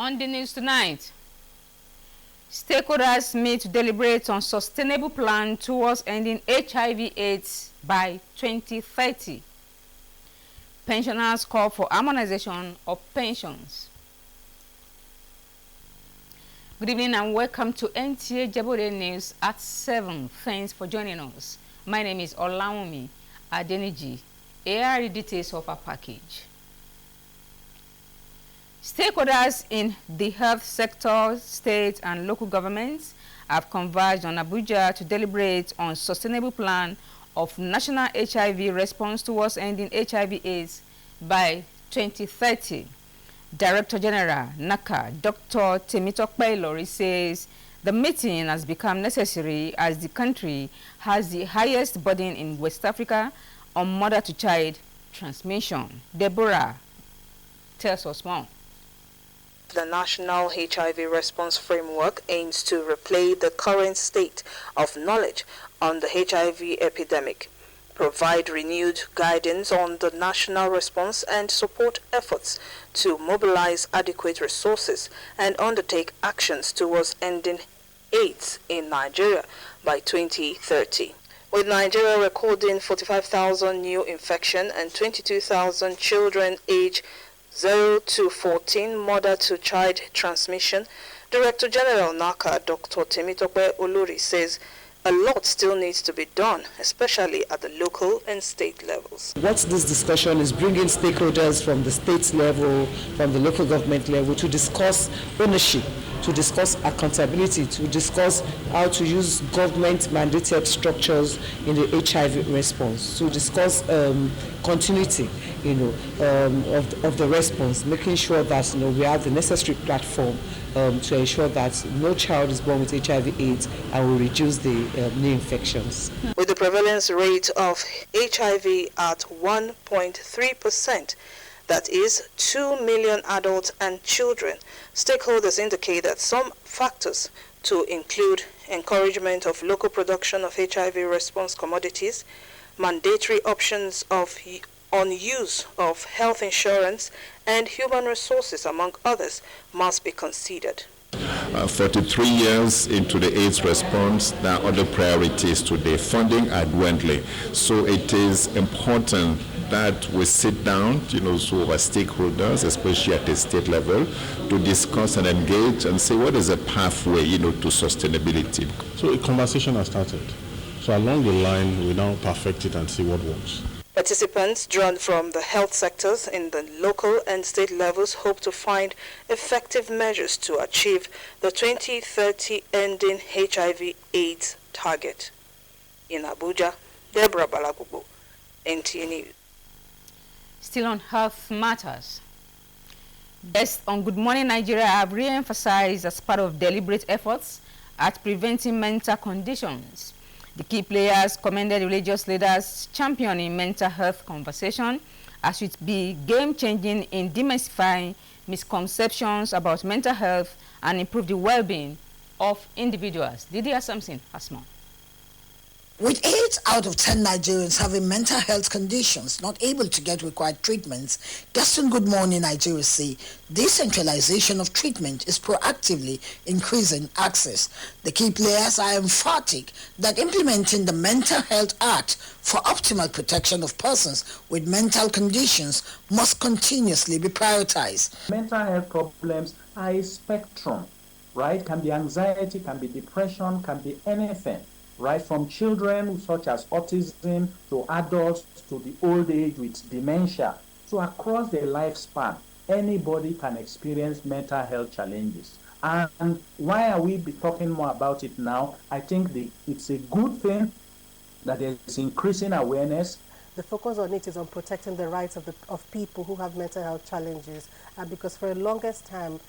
On the news tonight, stakeholders meet to deliberate on sustainable plan towards ending HIV/AIDS by 2030. Pensioners call for harmonization of pensions. Good evening and welcome to NTA Jabode News at 7. Thanks for joining us. My name is Olawumi Adeniji. Here are the details of our package. Stakeholders in the health sector, state and local governments have converged on Abuja to deliberate on sustainable plan of national HIV response towards ending HIV/AIDS by 2030. Director General NACA, Dr. Temitope Ilori, says the meeting has become necessary as the country has the highest burden in West Africa on mother-to-child transmission. Deborah tells us more. The National HIV Response Framework aims to replay the current state of knowledge on the HIV epidemic, provide renewed guidance on the national response and support efforts to mobilize adequate resources and undertake actions towards ending AIDS in Nigeria by 2030. With Nigeria recording 45,000 new infection and 22,000 children aged 0 to 14 mother-to-child transmission, Director General NACA, Dr. Temitope Ilori, says a lot still needs to be done, especially at the local and state levels. What this discussion is bringing stakeholders from the state level, from the local government level, to discuss ownership, to discuss accountability, to discuss how to use government-mandated structures in the HIV response, to discuss continuity, of the response, making sure that we have the necessary platform to ensure that no child is born with HIV/AIDS and will reduce the new infections. With the prevalence rate of HIV at 1.3%, that is 2 million adults and children, stakeholders indicate that some factors to include encouragement of local production of HIV response commodities, mandatory options on use of health insurance and human resources, among others, must be considered. 43 years into the AIDS response, there are other priorities today. Funding are dwindling. So it is important that we sit down, so our stakeholders, especially at the state level, to discuss and engage and say what is the pathway, to sustainability. So a conversation has started. So along the line, we now perfect it and see what works. Participants drawn from the health sectors in the local and state levels hope to find effective measures to achieve the 2030 ending HIV/AIDS target. In Abuja, Deborah Balagubo, NTA News. Still on health matters. Guests on Good Morning Nigeria have re-emphasized as part of deliberate efforts at preventing mental conditions. The key players commended religious leaders championing mental health conversation as it be game-changing in demystifying misconceptions about mental health and improve the well-being of individuals. Lydia Samson has more. With 8 out of 10 Nigerians having mental health conditions not able to get required treatments, guests on Good Morning Nigeria say decentralization of treatment is proactively increasing access. The key players are emphatic that implementing the Mental Health Act for optimal protection of persons with mental conditions must continuously be prioritized. Mental health problems are a spectrum, right? Can be anxiety, can be depression, can be anything. Right from children such as autism to adults to the old age with dementia. So across their lifespan, anybody can experience mental health challenges. And why are we talking more about it now? I think it's a good thing that there's increasing awareness. The focus on it is on protecting the rights of people who have mental health challenges, because for the longest time,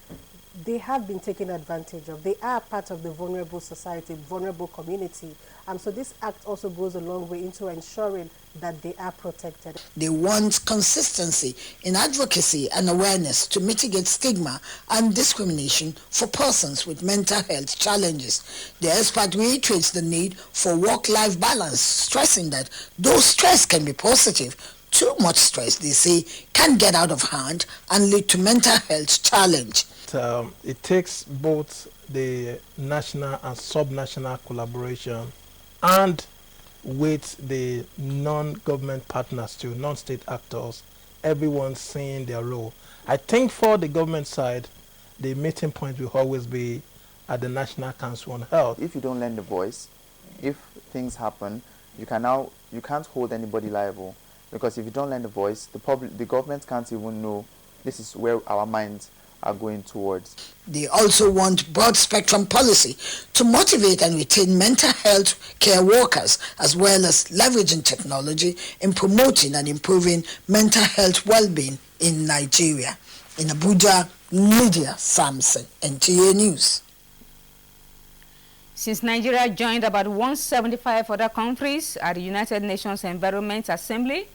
they have been taken advantage of. They are part of the vulnerable society, vulnerable community. So this act also goes a long way into ensuring that they are protected. They want consistency in advocacy and awareness to mitigate stigma and discrimination for persons with mental health challenges. The expert reiterates the need for work-life balance, stressing that though stress can be positive, too much stress, they say, can get out of hand and lead to mental health challenge. that it takes both the national and sub-national collaboration and with the non-government partners too, non-state actors, everyone seeing their role. I think for the government side, the meeting point will always be at the National Council on Health. If you don't lend a voice, if things happen, you can't hold anybody liable, because if you don't lend a voice, the government can't even know this is where our minds are going towards. They also want broad spectrum policy to motivate and retain mental health care workers, as well as leveraging technology in promoting and improving mental health well-being in Nigeria. In Abuja, Lydia Samson, NTA News. Since Nigeria joined about 175 other countries at the United Nations Environment Assembly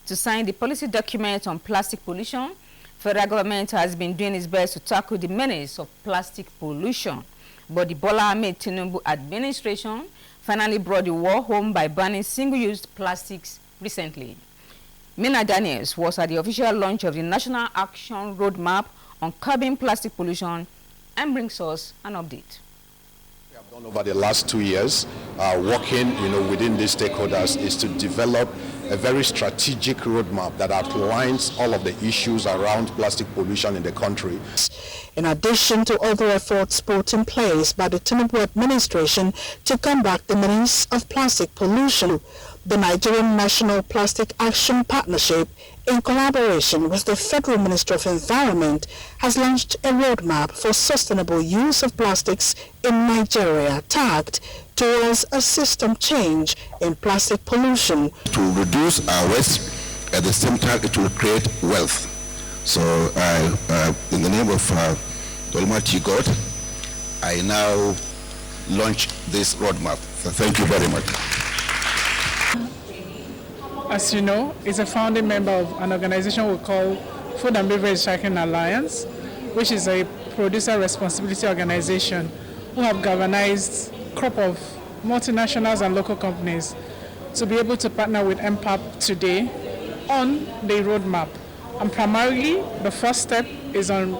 to sign the policy document on plastic pollution, federal government has been doing its best to tackle the menace of plastic pollution. But the Bola Ahmed Tinubu administration finally brought the war home by banning single-use plastics recently. Mina Daniels was at the official launch of the National Action Roadmap on curbing plastic pollution and brings us an update. Over the last 2 years, working within these stakeholders is to develop a very strategic roadmap that outlines all of the issues around plastic pollution in the country. In addition to other efforts put in place by the Tinubu administration to combat the menace of plastic pollution, the Nigerian National Plastic Action Partnership, in collaboration with the Federal Ministry of Environment, has launched a roadmap for sustainable use of plastics in Nigeria, tagged towards a system change in plastic pollution. To reduce our waste, at the same time it will create wealth. So in the name of the Almighty God, I now launch this roadmap. So thank you very much. As you know, is a founding member of an organization we call Food and Beverage Recycling Alliance, which is a producer responsibility organization who have galvanized a crop of multinationals and local companies to be able to partner with MPAP today on the roadmap. And primarily, the first step is on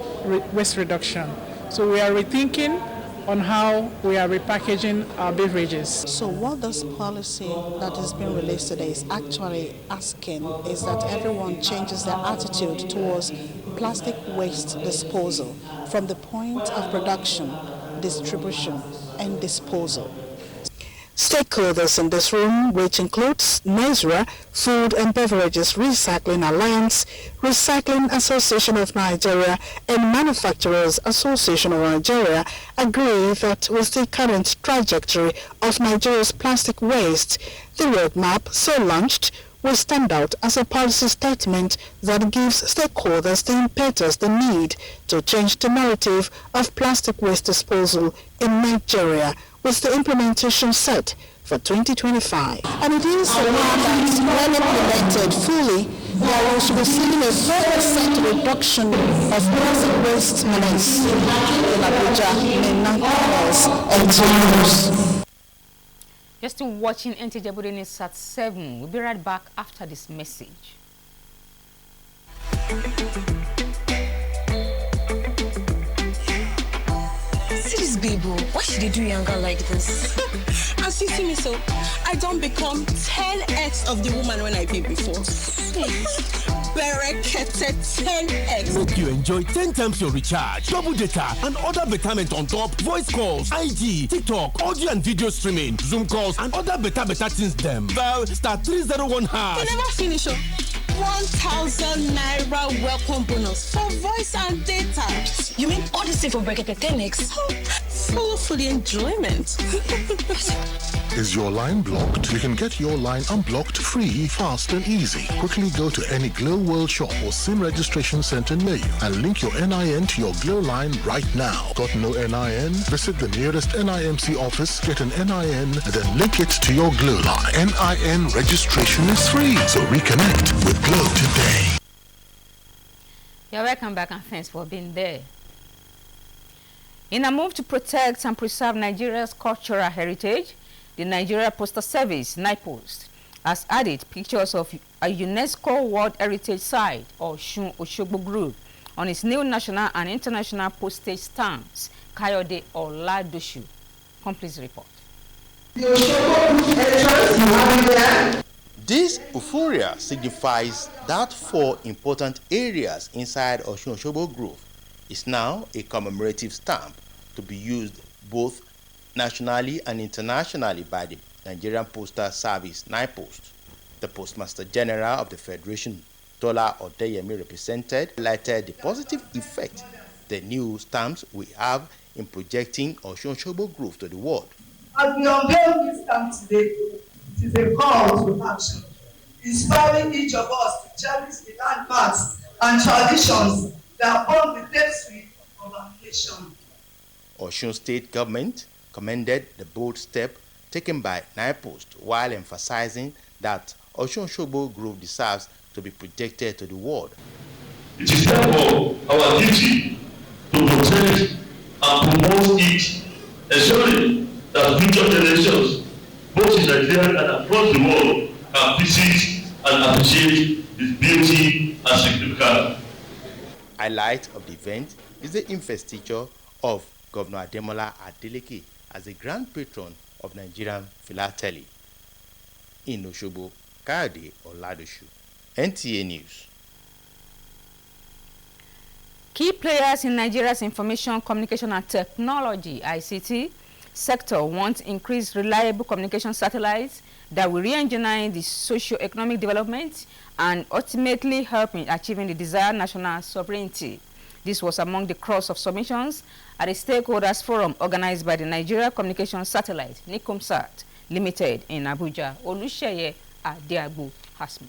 waste reduction. So we are rethinking on how we are repackaging our beverages. So what this policy that is being released today is actually asking is that everyone changes their attitude towards plastic waste disposal from the point of production, distribution, and disposal. Stakeholders in this room, which includes NESRA, Food and Beverages Recycling Alliance, Recycling Association of Nigeria, and Manufacturers Association of Nigeria, agree that with the current trajectory of Nigeria's plastic waste, the roadmap so launched will stand out as a policy statement that gives stakeholders the impetus they need to change the narrative of plastic waste disposal in Nigeria, with the implementation set for 2025. And it is a plan that, when implemented fully, we should be seeing a 4% reduction of plastic waste menace in Abuja, and You're still watching NTJ Building News at 7. We'll be right back after this message. See this baby, why should they do younger like this? As you see me so, I don't become 10x of the woman when I be before. Berekete 10x. Make you enjoy 10 times your recharge, double data, and other betterment on top, voice calls, IG, TikTok, audio and video streaming, Zoom calls, and other better things them. Dial *301#. You never finish up. 1,000 naira welcome bonus for voice and data. You mean all this thing for Berekete 10x? Full for the enjoyment. Is your line blocked? You can get your line unblocked free, fast and easy. Quickly go to any Glow World shop or SIM registration center near you and link your NIN to your Glow line right now. Got no NIN? Visit the nearest NIMC office, get an NIN, and then link it to your Glow line. NIN registration is free, so reconnect with Glow today. You're welcome back and thanks for being there. In a move to protect and preserve Nigeria's cultural heritage, the Nigeria Postal Service, NIPOST, has added pictures of a UNESCO World Heritage Site, or Osun Osogbo Grove, on its new national and international postage stamps. Kayode Oladoshu. Complete report. This euphoria signifies that 4 important areas inside Osun Osogbo Grove is now a commemorative stamp to be used both nationally and internationally by the Nigerian Postal Service (NIPOST). The Postmaster General of the Federation, Tola Odeyemi, represented, highlighted the positive effect the new stamps will have in projecting Osun Osogbo Grove to the world. As we unveil this stamp today, it is a call to action, inspiring each of us to cherish the landmarks and traditions that form the tapestry of our nation. Osun State government commended the bold step taken by NIPOST while emphasizing that Osun Osogbo Grove deserves to be projected to the world. It is therefore our duty to protect and promote it, ensuring that future generations, both in Nigeria and across the world, can visit and appreciate its beauty and significance. Highlight of the event is the investiture of Governor Ademola Adeleke as the Grand Patron of Nigerian Philately. In Osogbo, Kayode Oladoshu, NTA News. Key players in Nigeria's information, communication and technology (ICT) sector want increased reliable communication satellites that will re-engineer the socio-economic development and ultimately help in achieving the desired national sovereignty. This was among the cross of submissions at a stakeholders forum organized by the Nigeria Communication Satellite (NICOMSAT) Limited in Abuja. Olusheye Adiagbo Hasmi.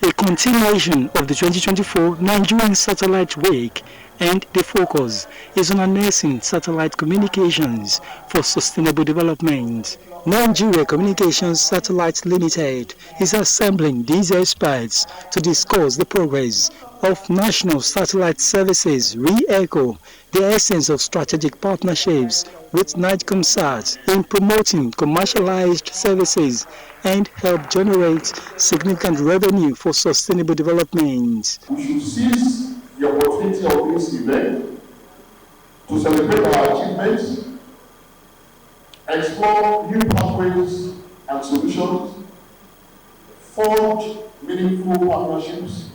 A continuation of the 2024 Nigerian Satellite Week, and the focus is on harnessing satellite communications for sustainable development. Nigeria Communications Satellite Limited is assembling these experts to discuss the progress of national satellite services, re-echo the essence of strategic partnerships with NICOMSAT in promoting commercialized services and help generate significant revenue for sustainable development. We should seize the opportunity of this event to celebrate our achievements, explore new pathways and solutions, forge meaningful partnerships,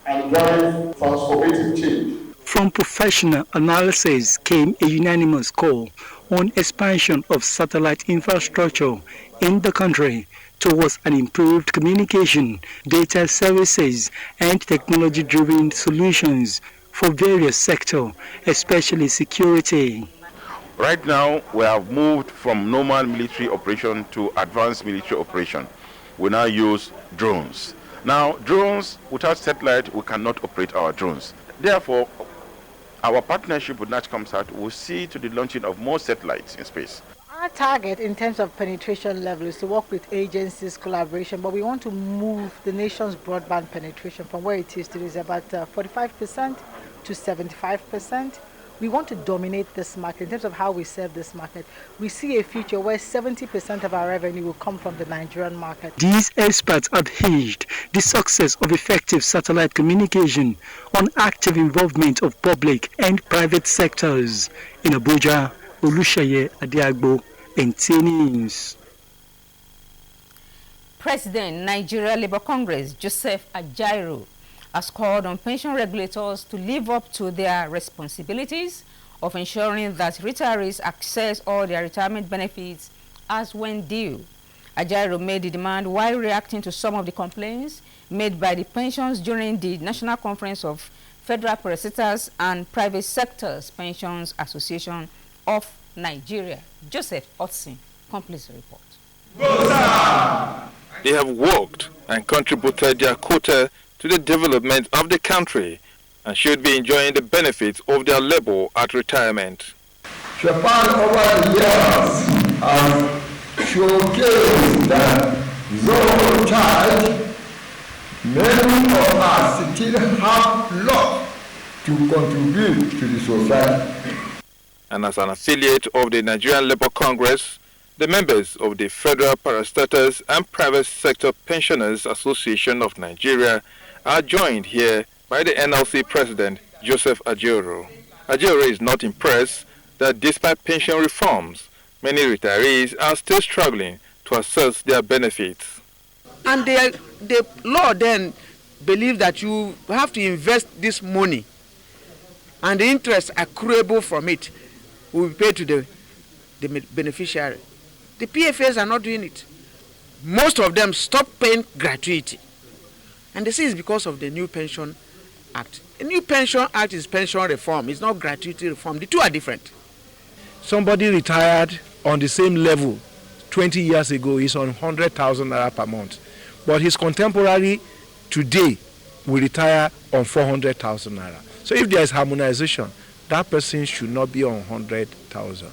and drive transformative change. From professional analysis came a unanimous call on expansion of satellite infrastructure in the country towards an improved communication, data services, and technology-driven solutions for various sectors, especially security. Right now, we have moved from normal military operation to advanced military operation. We now use drones. Now, drones, without satellite, we cannot operate our drones. Therefore, our partnership with NICOMSAT will see to the launching of more satellites in space. Our target in terms of penetration level is to work with agencies, collaboration, but we want to move the nation's broadband penetration from where it is today is about 45% to 75%. We want to dominate this market in terms of how we serve this market. We see a future where 70% of our revenue will come from the Nigerian market. These experts adhesed the success of effective satellite communication on active involvement of public and private sectors. In Abuja, Olusheye Adiagbo, NTA News. President, Nigeria Labour Congress, Joseph Ajaero, has called on pension regulators to live up to their responsibilities of ensuring that retirees access all their retirement benefits as when due. Ajaero made the demand while reacting to some of the complaints made by the pensions during the National Conference of Federal Parastatals and Private Sectors Pensions Association of Nigeria. Joseph Otsin, complete report. They have worked and contributed their quota to the development of the country and should be enjoying the benefits of their labor at retirement. Japan over the years has showcased that though charge, many of us still have a lot to contribute to the society. And as an affiliate of the Nigerian Labour Congress, The members of the Federal Parastatals and Private Sector Pensioners Association of Nigeria are joined here by the NLC President, Joseph Ajaero. Ajaero is not impressed that despite pension reforms, many retirees are still struggling to access their benefits. And the law then believes that you have to invest this money and the interest accruable from it will be paid to the beneficiary. The PFAs are not doing it. Most of them stop paying gratuity. And this is because of the new Pension Act. The new Pension Act is pension reform. It's not gratuity reform. The two are different. Somebody retired on the same level 20 years ago is on 100,000 naira per month. But his contemporary today will retire on 400,000 naira. So if there is harmonization, that person should not be on 100,000.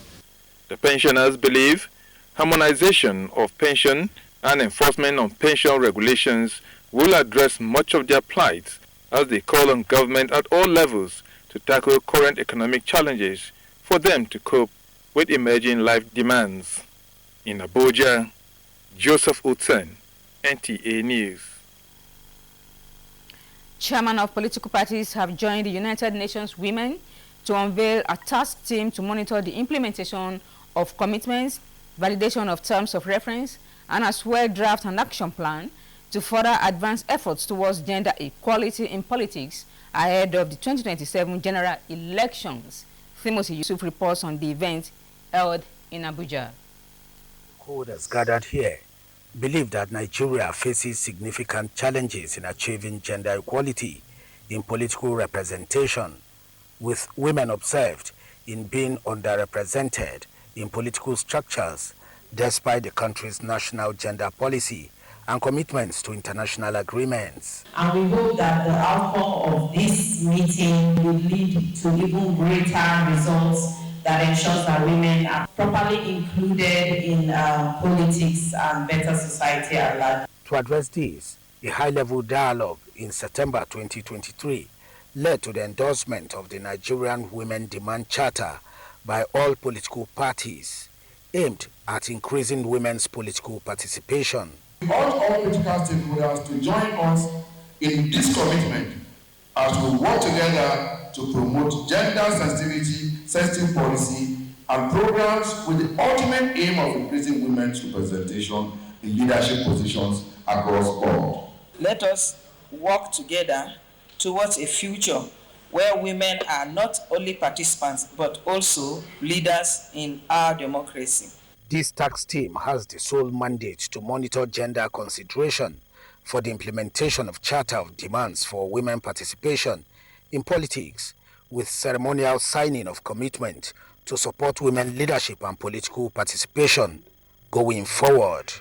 The pensioners believe harmonization of pension and enforcement of pension regulations will address much of their plight as they call on government at all levels to tackle current economic challenges for them to cope with emerging life demands. In Abuja, Joseph Utsen, NTA News. Chairman of political parties have joined the United Nations Women to unveil a task team to monitor the implementation of commitments, validation of terms of reference, and as well draft an action plan to further advance efforts towards gender equality in politics ahead of the 2027 general elections. Timothy Yusuf reports on the event held in Abuja. Stakeholders gathered here believe that Nigeria faces significant challenges in achieving gender equality in political representation, with women observed in being underrepresented in political structures despite the country's national gender policy and commitments to international agreements. And we hope that the outcome of this meeting will lead to even greater results that ensures that women are properly included in politics and better society at large. To address this, a high-level dialogue in September 2023 led to the endorsement of the Nigerian Women Demand Charter by all political parties, aimed at increasing women's political participation. We urge all political stakeholders to join us in this commitment as we work together to promote gender-sensitive policy and programs with the ultimate aim of increasing women's representation in leadership positions across board. Let us work together towards a future where women are not only participants but also leaders in our democracy. This task team has the sole mandate to monitor gender consideration for the implementation of Charter of Demands for women participation in politics, with ceremonial signing of commitment to support women leadership and political participation going forward.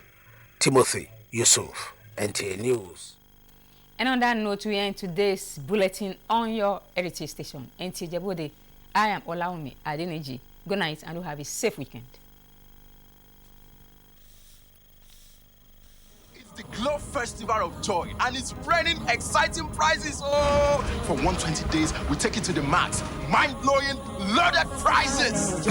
Timothy Yusuf, NTA News. And on that note, we end today's bulletin on your heritage station, NTA Jabode. I am Olaomi Adeneji. Good night and have a safe weekend. The Glow Festival of Joy, and it's raining exciting prizes. Oh, for 120 days, we take it to the max. Mind-blowing, loaded prizes.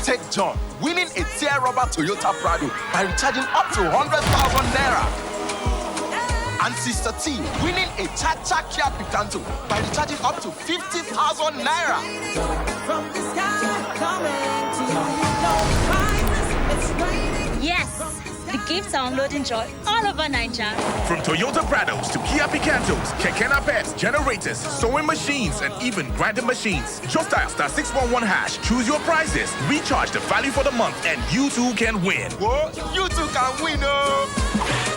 Take John, winning a tear rubber Toyota Prado by recharging up to 100,000 naira. And Sister T winning a Cha-Cha Kia Picanto by recharging up to 50,000 naira. From the sky coming to you, yes, the gifts are unloading joy all over Nigeria. From Toyota Prados to Kia Picantos, Keke Napep, generators, sewing machines, and even grinding machines. Just dial *611#, choose your prizes, recharge the value for the month, and you too can win. Whoa, you too can win, oh!